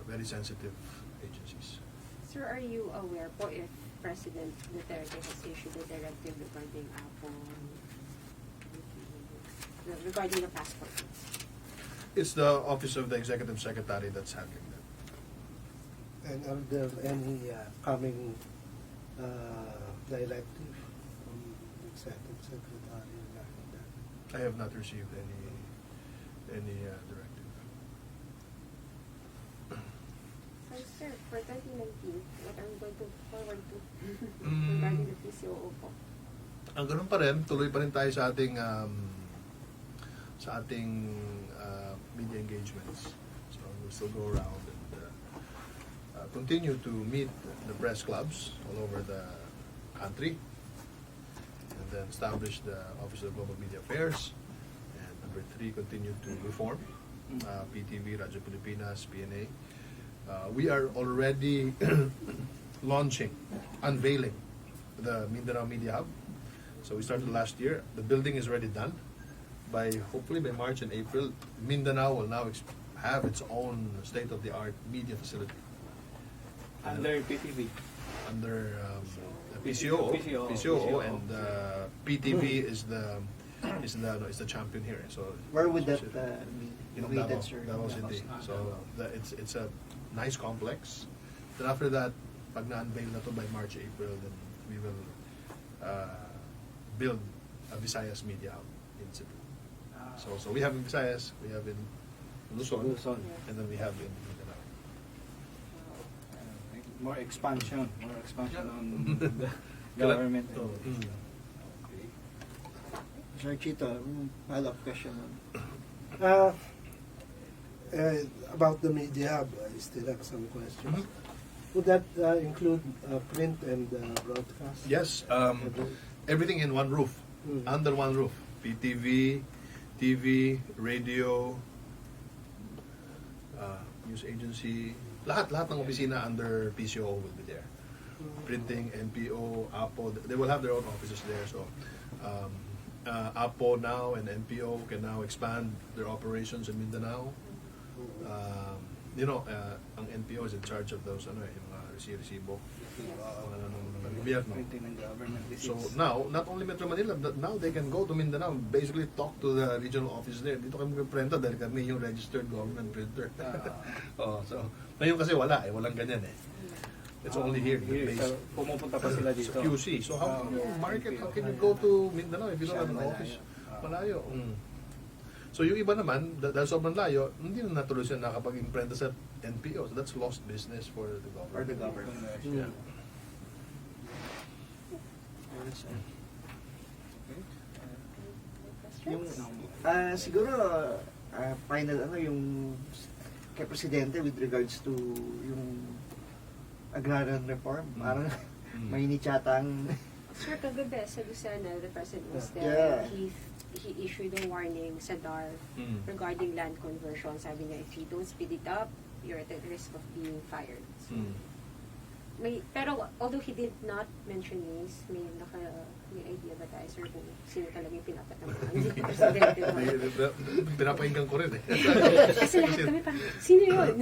very sensitive agencies. Sir, are you aware po if President Duterte has issued a directive regarding APO, regarding the passport? It's the office of the executive secretary that's handling that. And are there any coming directive from the executive secretary regarding that? I have not received any directive. So, sir, for 2019, what are we going to forward to regarding the PCOO po? Ang ganun pa rin, tuloy pa rin tayo sa ating media engagements. So we'll still go around and continue to meet the press clubs all over the country, and then establish the Office of Global Media Affairs. And number 3, continue to reform PTV, Radyo Pilipinas, PNA. We are already unveiling the Mindanao Media Hub. So we started last year. The building is already done. Hopefully by March and April, Mindanao will now have its own state-of-the-art media facility. Under PTV. Under PCOO, and PTV is the champion here. So Where would that be? in Located, Davao, sir? Davao City. So it's a nice complex. Then after that, pag na-unveil na to by March, April, then we will build a Visayas Media Hub in Cebu. So we have in Visayas, we have in Luzon, Luzon. and then we have in Mindanao. More expansion on the government. Mm. Sir Chito, follow-up question. About the media hub, I still have some questions. Mhm. Would that include print and broadcast? Yes, everything in one roof, under one roof. PTV, TV, radio, news agency, lahat ng opisina under PCOO will be there. Printing, NPO, APO, they will have their own offices there. So APO now and NPO can now expand their operations in Mindanao. Ang NPO is in charge of those yung mga resibo. Printing ng government. So now, not only Metro Manila, but now they can go to Mindanao, basically talk to the regional office there. Dito kami prenta dahil kami yung registered government printer. So ngayon kasi walang ganyan eh. It's only here. So, pumupunta pa sila dito. So QC. So how can you market? How can you go to Mindanao if you don't have an office? Malayo. So yung iba naman, dahil sobrang layo, hindi na natuloy siya nakapag-imprenta sa NPO. So that's lost business for the government. For the government. Yeah. Yung, Siguro, final yung kay Presidente with regards to yung agrarian reform. Parang mainit yata ang... Sir, kagabi sa Lucena, the President was Yeah. there. He issued a warning sa DAR regarding land conversion. Sabi niya, if you don't speed it up, you're at the risk of being fired. So, pero although he did not mention names, may idea ba tayo, sir, kung sino talaga yung pinapatamaan? Hindi ko Presidente. Pinapahinggan ko rin eh. Kasi lahat kami parang, sino yun?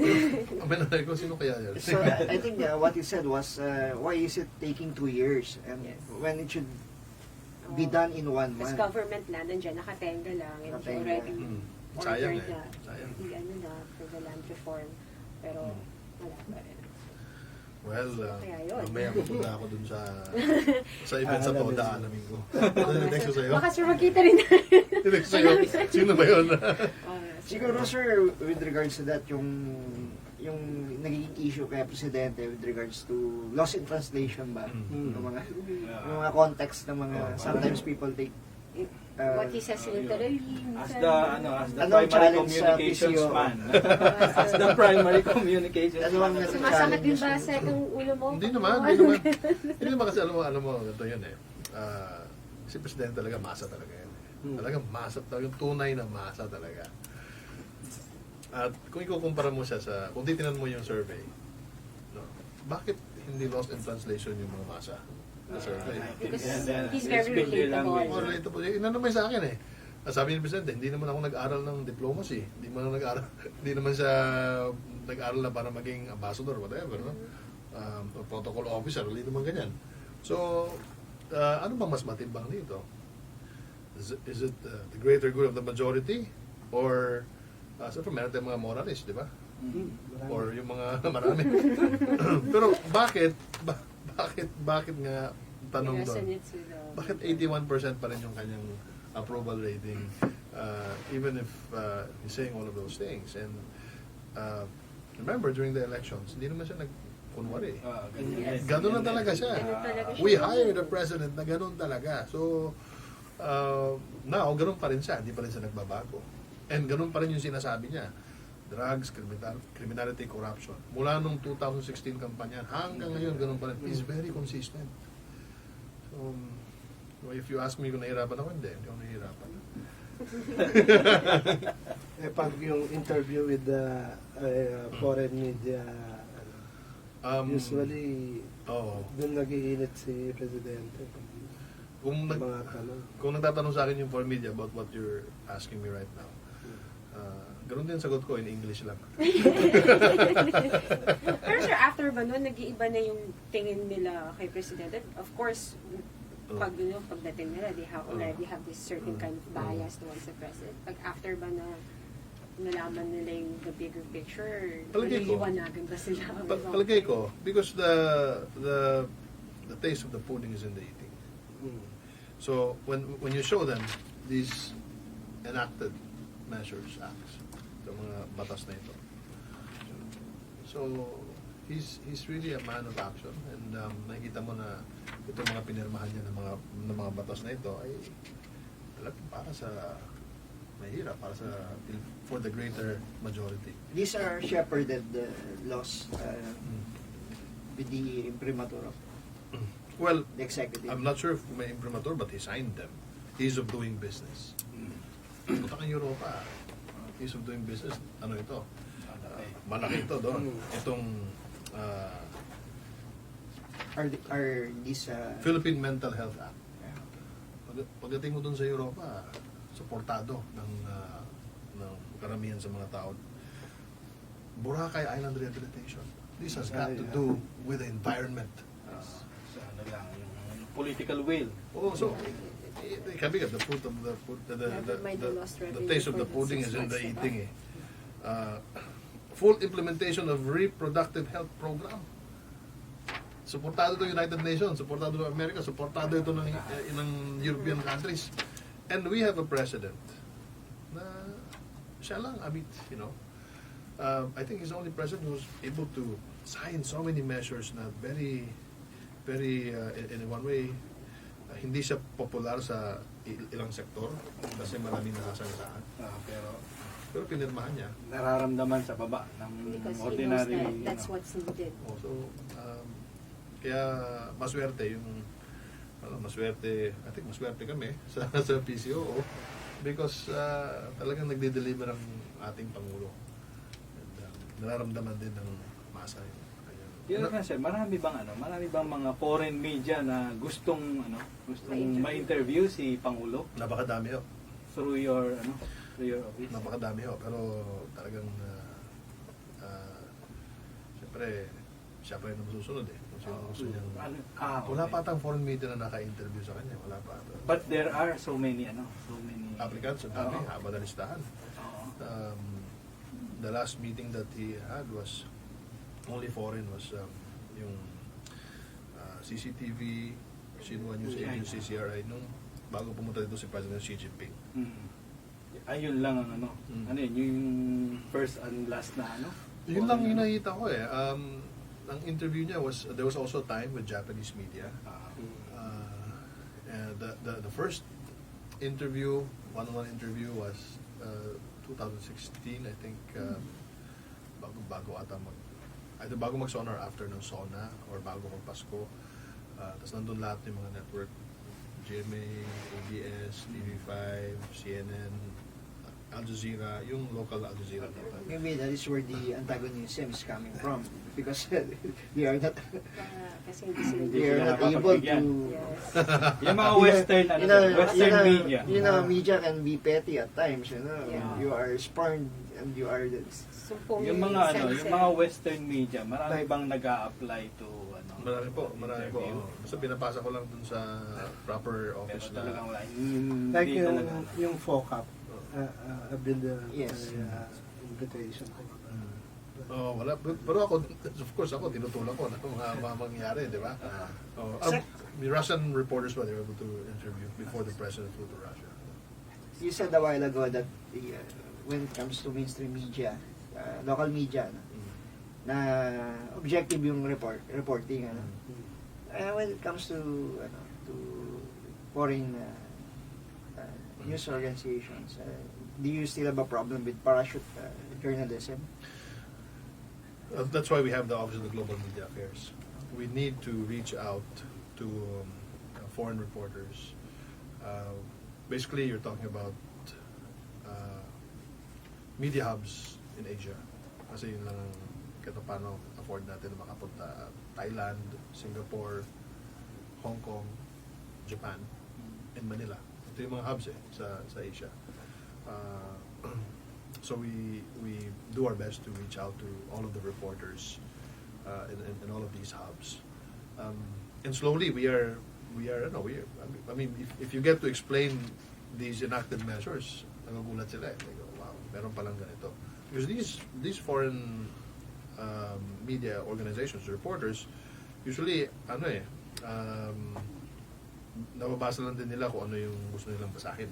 Amenalay ko, sino kaya yan? So, I think what he said was, why is it taking 2 years? And Yes. when it should be done in 1 Because month. government land, nandiyan, nakatenga lang. And he Nakatenga. already Sayang ordered eh. na, Sayang. ano na, for the land reform. Pero, wala pa rin. Well, Kaya yun. mamaya pupunta ako dun sa event sa Toda, alamin ko. Next ko sa'yo. Baka sir, magkita rin na. Next ko sa'yo. Sino ba yun? Siguro, sir, with regards to that, yung nagiging issue kay Presidente with regards to loss in translation ba? Yung mga context ng mga, sometimes people take What he says literally. as minsan. the Anong primary challenge sa communications PCOO? man. As the primary communications Ano ang man. Sumasakit din ba sa kung ulo mo? Hindi naman, hindi naman. Hindi naman kasi alam mo, ganito yun eh. Si Presidente talaga masa talaga yan. Talagang masa, talagang tunay na masa talaga. At kung ikukumpara mo siya sa, kung titinan mo yung survey, no, bakit hindi lost in translation yung mga masa na survey? Because Yeah, he's yeah. very Speak their relatable. language. More relatable. Inano naman sa akin eh. Sabi ni Presidente, hindi naman ako nag-aral ng diplomacy. Hindi naman nag-aral, hindi naman siya nag-aral na para maging ambassador, whatever, no? Or protocol officer, hindi naman ganyan. So, ano bang mas matimbang dito? Is it the greater good of the majority? Or, siyempre meron tayong mga moralist, di ba? Or yung mga marami. Pero bakit nga tanong doon? Resonates with the- Bakit 81% pa rin yung kanyang approval rating even if he's saying all of those things? And remember, during the elections, hindi naman siya nagkunwari. Yes. Ganun na talaga siya. Ganun talaga siya. We hired a president na ganun talaga. So, now, ganun pa rin siya. Hindi pa rin siya nagbabago. And ganun pa rin yung sinasabi niya. Drugs, criminality, corruption. Mula nung 2016 kampanya hanggang ngayon, ganun pa rin. He's very consistent. So, if you ask me kung nahihirapan ako, hindi ako nahihirapan. Pag yung interview with the foreign media, usually, doon nag-iinit si Presidente. Kung Mga tanong. kung nagtatanong sa akin yung for media about what you're asking me right now, ganun din sagot ko in English lang. Pero sir, after ba nun, nag-iiba na yung tingin nila kay Presidente? Of course, pagdating nila, they already have this certain kind of bias towards the President. Pag after ba na nalaman nila yung the bigger picture, Palagay ko. naliliwanagan ba sila? Palagay ko, because the taste of the pudding is in the eating. So when you show them these enacted measures, acts, the mga batas na ito, so he's really a man of action, and nakikita mo na itong mga pinirmahan niya ng mga batas na ito ay talagang para sa mahirap, para sa for the greater majority. These are shepherded laws with the imprimatur of Well, the executive. I'm not sure if may imprimatur, but he signed them. Ease of doing business. Punta kang Europa. Ease of doing business, ano ito? Malaki ito doon. Itong Are these Philippine Mental Health Act. Pagdating mo doon sa Europa, suportado ng karamihan sa mga tao. Boracay Island Rehabilitation. This has got to do with the environment. Sa ano lang, yung political will. Oh, so it can be the fruit of the food, the taste of the pudding is in the eating. Full implementation of reproductive health program. Suportado ito United Nations, suportado ng America, suportado ito ng European countries. And we have a president na siya lang, I think he's the only president who's able to sign so many measures na very, in one way, hindi siya popular sa ilang sektor kasi maraming nakasalasan. Pero pinirmahan niya. Nararamdaman sa baba ng Because he knows ordinary, that that's what's needed. So, kaya maswerte yung maswerte, I think maswerte kami sa PCOO because talagang nagde-deliver ang ating Pangulo. And, nararamdaman din ng masa yun. Yun kasi, marami bang mga foreign media na gustong ma-interview si Pangulo Napakadami ho. through your office? Napakadami ho. Pero talagang siyempre siya pa rin ang masusunod eh. Kung sino gusto niyang... Wala pa atang foreign media na naka-interview sa kanya. Wala pa ata. But there are so many Applicants, ang dami, Oo. haba na listahan. Oo. The last meeting that he had was only foreign was yung CCTV, Xinhua News Agency, CRI, nung bago pumunta dito si President Xi Jinping. Ayun lang ang Mm. ano yun, yung first and last na Yun lang yung nakita ko eh. Ang interview niya was, there was also time with Japanese media. And the first interview, one-on-one interview was 2016, I think, bago ata either bago mag-SONA or after ng SONA or bago mag-Pasko. Tapos nandun lahat ng mga network, GMA, ABS, TV5, CNN, Al Jazeera, yung local Al Jazeera dito. Maybe that is where the antagonism is coming from because they are not Kasi hindi sila they are not able to. Yes. yung mga western western media. Media can be petty at times. Yeah. You are spurned and you are. Sumpong Yung mga yung mga western media, marami bang nag-a-apply to Marami po. Basta pinapasa ko lang dun sa proper Pero office na. talagang wala. Like Hindi talaga. yung FOCAP, I've been the Yes. invitation. Wala. Pero ako, of course, ako tinutulak ko na mga mangyayari, di ba? The Russian reporters were able to interview before the president flew to Russia. You said a while ago that when it comes to mainstream media, local media, na objective yung reporting. When it comes to foreign news organizations, do you still have a problem with parachute journalism? That's why we have the Office of the Global Media Affairs. We need to reach out to foreign reporters. Basically, you're talking about media hubs in Asia. Kasi yun lang kaya paano afford natin na makapunta Thailand, Singapore, Hong Kong, Japan, and Manila. Ito yung mga hubs sa Asia. So we do our best to reach out to all of the reporters in all of these hubs. And slowly I mean, if you get to explain these enacted measures, nagugulat sila. They go, wow, meron palang ganito. Because these foreign media organizations, reporters, usually, nababasa lang din nila kung ano yung gusto nilang basahin.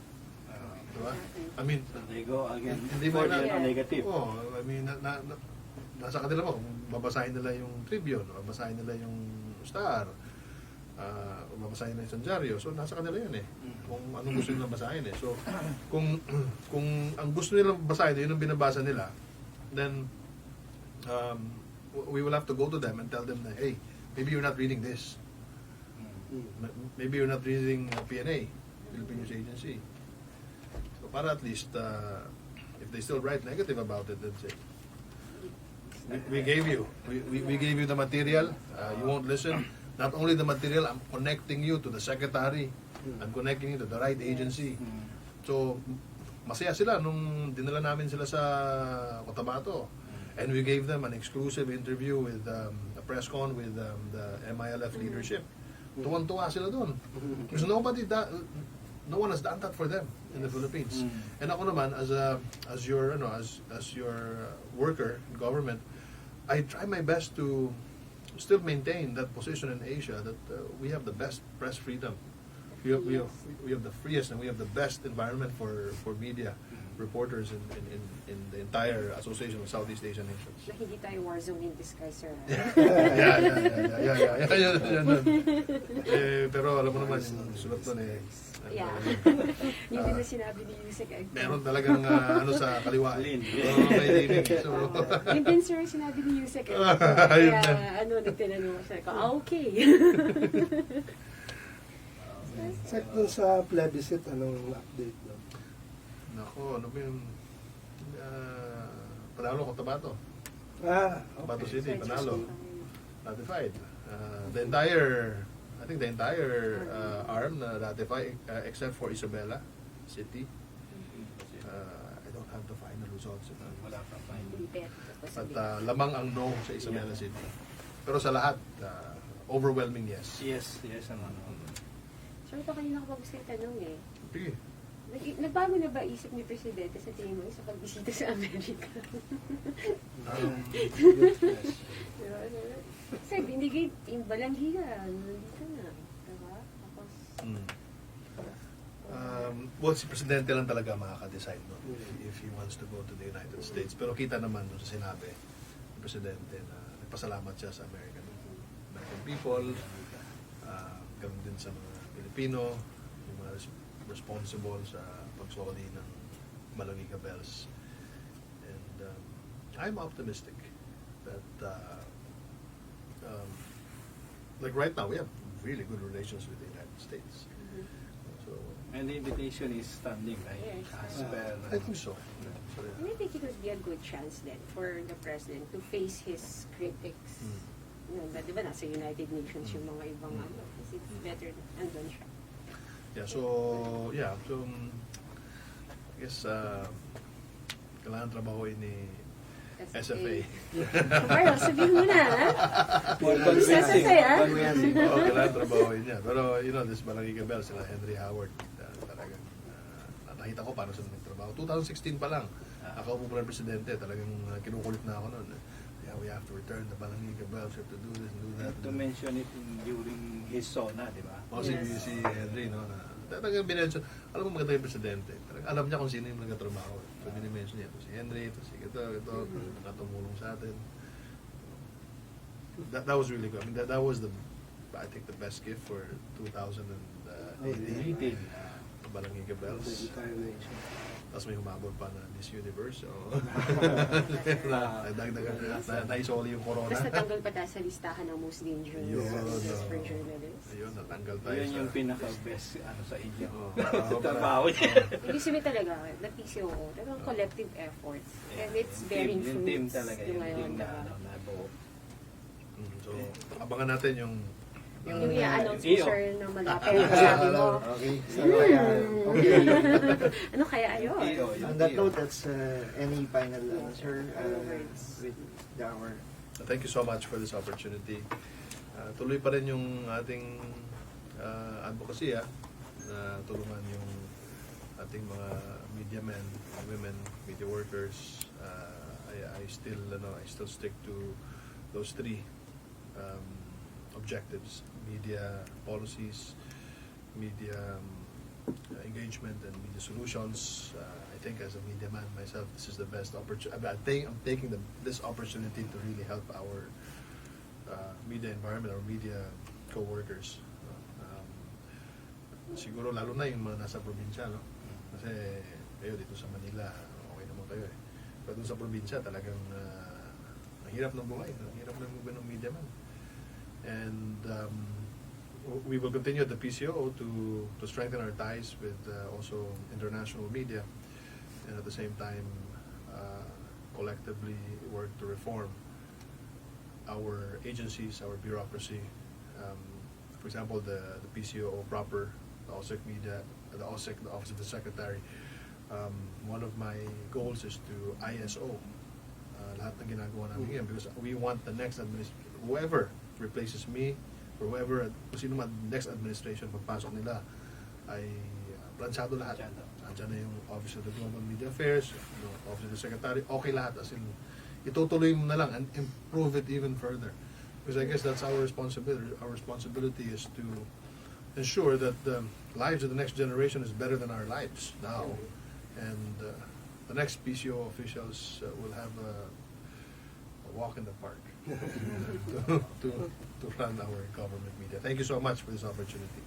Diba? I mean, They go again. Hindi mo na- negative. I mean, nasa kanila mo, kung babasahin nila yung Tribune, o babasahin nila yung Star, o babasahin nila yung Sandiario, so nasa kanila yun eh. Kung anong gusto nilang basahin eh. So, kung ang gusto nilang basahin, yun ang binabasa nila, then, we will have to go to them and tell them na, hey, maybe you're not reading this. Maybe you're not reading PNA, Philippine News Agency. So para at least, if they still write negative about it, then say, we gave you the material, you won't listen. Not only the material, I'm connecting you to the secretary, I'm connecting you to the right agency. So, masaya sila nung dinala namin sila sa Cotabato. And we gave them an exclusive interview with a press con with the MILF leadership. Tuwan-tuwa sila doon. Because no one has done that for them in the Philippines. And ako naman, as your worker in government, I try my best to still maintain that position in Asia that we have the best press freedom. We have the freest and we have the best environment for media. reporters in the entire Association of Southeast Asian Nations. Na hindi tayo war zone in disguise, sir. Yeah. Pero alam mo naman, yung sulat doon Yeah. Yun din na sinabi ni Yusek. meron talagang sa kaliwa. Lin. May linig. So, Yun din, sir, sinabi ni Yusek. Ayun Kaya, nagtinanong siya. Okay. Sec, dun sa plebiscite, anong update no? Nako, ano ba yung panalo ko Tabato. Tabato Okay. City, panalo. Ratified. I think the entire arm na ratified except for Isabela City. I don't have the final results. Wala pa pa. But lamang ang no sa Isabela City. Pero sa lahat, overwhelming yes. Yes, naman. Sir, ito kanina ko pa gusto yung tanong eh. Sige. Nagbago na ba isip ni Presidente sa tingin mo sa pagbisita sa Amerika? Diba? Kasi binigay yung balanghiga, nandito na. Diba? Tapos, Well, si Presidente lang talaga makaka-decide no? If he wants to go to the United States. Pero kita naman doon sa sinabi ng Presidente na nagpasalamat siya sa American people, ganun din sa mga Pilipino, yung mga responsible sa pagsoli ng Malangiga Bells. And I'm optimistic that like right now we have really good relations with the United States. So And the invitation is standing, right? Yes. As per, I think so. and I think it would be a good chance then for the President to face his critics. Di ba nasa United Nations yung mga ibang kasi it's better andun siya. So I guess kailangan trabahoin ni SFA. Pero sabihin mo na, ha? more Isa sa convincing. saya. Oo, kailangan trabahoin niya. Pero this Malangiga Bell, sila Henry Howard, talagang nakita ko paano sila nagtrabaho. 2016 pa lang, ako po pala presidente, talagang kinukulit na ako noon. Yeah, we have to return the Malangiga Bells, we have to do this and do that. To mention it during his SONA, di ba? Si Henry, no, na talagang binention. Alam mo, maganda yung presidente. Talagang alam niya kung sino yung nagtatrabaho. So, binimension niya. Ito si Henry, ito si ito, natumulong sa atin. That was really good. I mean, that was I think the best gift for 2018. The Malangiga Bells. Tapos may humabol pa na Miss Universe. So, naisoli yung corona. Tapos natanggal pa tayo sa listahan ng most dangerous for journalists. Ayun, natanggal tayo Yun yung pinaka-best sa India. sa Trabaho niya. Ibig sabihin talaga, the PCOO, talagang collective efforts. And it's bearing Yung fruits. team talaga. Yung ngayon, team na diba? nabuo. So, abangan natin yung Yung i-announce mo, EO. sir, na malapit. Sabi mo, Okay. So, okay. ano kaya ayun? EO, yung On that EO. note, that's any final answer with our Thank you so much for this opportunity. Tuloy pa rin yung ating advocacy na tulungan yung ating mga media men and women, media workers. I still stick to those three objectives: media policies, media engagement, and media solutions. I think as a media man myself, this is the best opportunity. I'm taking this opportunity to really help our media environment, our media co-workers. Siguro lalo na yung mga nasa probinsya, no? Kasi kayo dito sa Manila, okay naman kayo eh. Pero dun sa probinsya, talagang mahirap ng buhay, mahirap ng buhay ng media man. And we will continue at the PCOO to strengthen our ties with also international media, and at the same time collectively work to reform our agencies, our bureaucracy. For example, the PCOO proper, the OSEC media, the OSEC, the Office of the Secretary. One of my goals is to ISO lahat ng ginagawa namin ngayon, because we want the next whoever replaces me, or whoever, kung sino man next administration pagpasok nila, ay planchado lahat. Andiyan na yung Office of the Global Media Affairs, Office of the Secretary, okay lahat. As in, itutuloy mo na lang and improve it even further. Because I guess that's our responsibility. Our responsibility is to ensure that the lives of the next generation is better than our lives now. And the next PCO officials will have a walk in the park to run our government media. Thank you so much for this opportunity.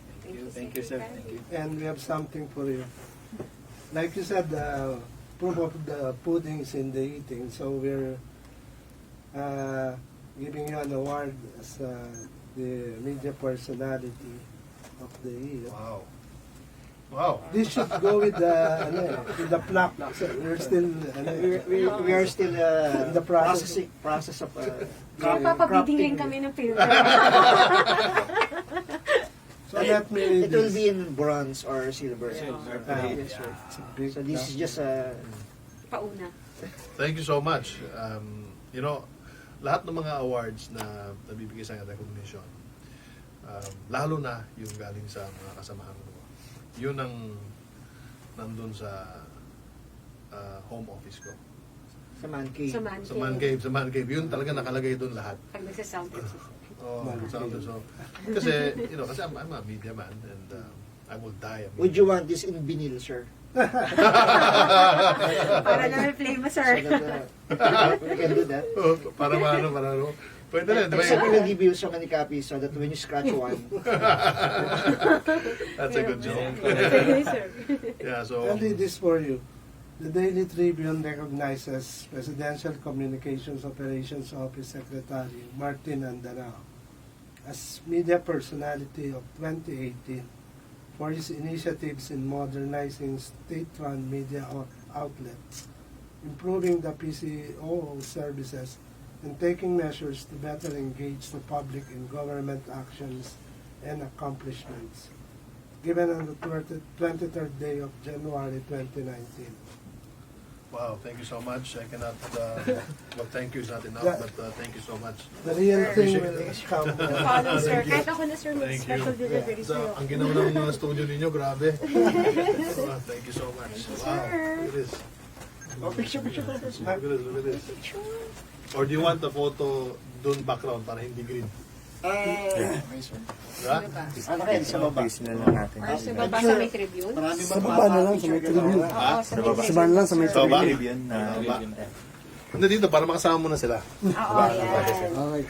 Thank you, sir. Thank you. And we have something for you. Like you said, proof of the pudding is in the eating. So we're giving you an award as the media personality of the year. Wow. Wow. This should go with the plaque. So we're still We are still in the process of Kaya papabigingin kami ng filter. So let me. It will be in bronze or silver. Silver. Yes, sir. It's a big So this is just Pauna. Thank you so much. You know, lahat ng mga awards na nabibigay sa ating recognition, lalo na yung galing sa mga kasamahan ko. Yun ang nandun sa home office ko. sa man cave. Sa man cave. Yun talaga nakalagay doon lahat. Pag nagsasound Oh, so, kasi, you know, kasi I'm a media man and I will die. Would you want this in vinyl, sir? para na may play mo, sir. So that, we can do that. para ano. Pwede rin, di ba? Except we will give you so many copies so that when you scratch one, That's a good joke. Sige, sir. Yeah, so, I'll read this for you. The Daily Tribune recognizes Presidential Communications Operations Office Secretary Martin Andanar as Media Personality of 2018 for his initiatives in modernizing state-run media outlets, improving the PCOO services, and taking measures to better engage the public in government actions and accomplishments. Given on the 23rd day of January 2019. wow, thank you so much. I cannot, well, thank you is not enough, Yeah. but thank you so much. The real thing Appreciate will it. come. Follow, sir. Kahit ako na, sir, Thank you. mag-special delivery So, sa'yo. ang ginawa ng mga studio ninyo, grabe. Thank you so much. Thank you, Wow, sir. look at this. oh, picture. Look at this, look at this. Or do you want the photo doon background para hindi green? Diba? Ano kayo sa baba? Or sa baba sa may Tribune? Marami Sa baba na lang, sa may tribune. Oo, sa may Sa baba lang, sa may Sa baba? tribune. Hindi dito, para makasama mo na sila. Oo, yan. Okay.